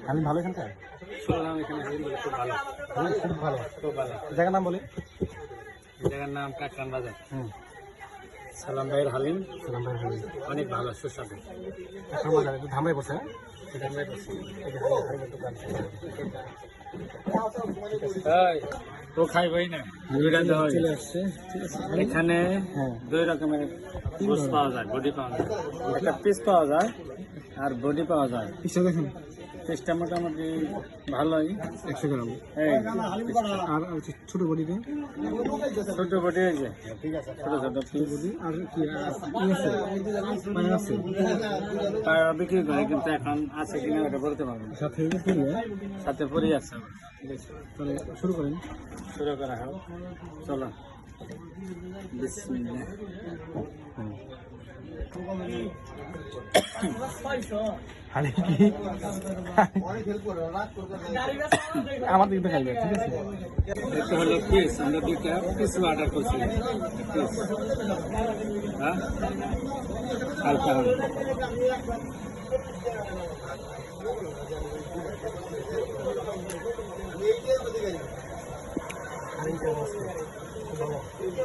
হালিম ভালো এখানকার খুব ভালো জায়গার নাম বলে জায়গার নাম কাকরান বাজার। সালাম ভাইয়ের হালিম অনেক ভালো সুস্বাদু। ধামরাই বসে ও খাইবই না চলে আসছে। এখানে দুই রকমের গোস পাওয়া যায়, বডি পাওয়া যায়, একটা পিস পাওয়া যায় আর বডি পাওয়া যায়। পিসটা মোটামুটি ভালোই, 100 গ্রাম। আর ছোট বডিতে ছোট বডি হয়েছে, ছোট ছোট পিস। আর কি আছে পায়া বিক্রি করে, কিন্তু এখন আছে কিনা ওটা বলতে পারবো না। সাথে পরি আছে। তাহলে শুরু করেন। শুরু করা হোক, চলো। বিসমিল্লাহ। আমার দিকে খাইবে, ঠিক আছে। একটা হলো পিস, আমরা দুইটা পিস অর্ডার করছি। পিস হ্যাঁ হালকা হলো।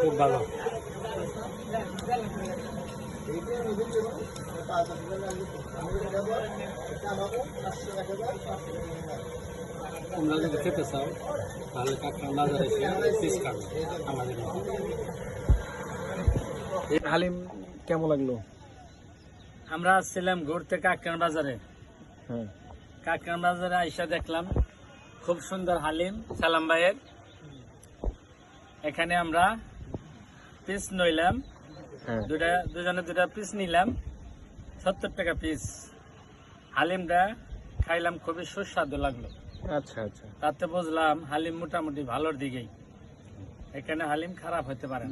খুব ভালো। তোমরা যদি খেতে চাও তাহলে কাকরান বাজারে এসে পিস খাবে আমাদের। হালিম কেমন লাগলো? আমরা আসছিলাম ঘুরতে কাকরান বাজারে। কাকরান বাজারে আইসা দেখলাম খুব সুন্দর হালিম সালাম ভাইয়ের। এখানে আমরা পিস নইলাম, দুজনে দুটা পিস নিলাম, 70 টাকা পিস। হালিমটা খাইলাম, খুবই সুস্বাদু লাগলো। আচ্ছা আচ্ছা, তাতে বুঝলাম হালিম মোটামুটি ভালোর দিকেই। এখানে হালিম খারাপ হতে পারে না।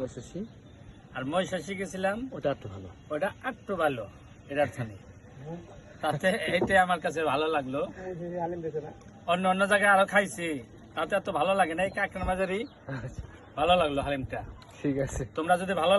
আর মহিষাসী গেছিলাম, ওটা একটু ভালো, ওটা একটু ভালো এটার থেকে। তাতে এইটাই আমার কাছে ভালো লাগলো। অন্য অন্য জায়গায় আরো খাইছি, তাতে এত ভালো লাগে না। এই কাকরান বাজারই ভালো লাগলো হালিমটা। ঠিক আছে। তোমরা যদি ভালো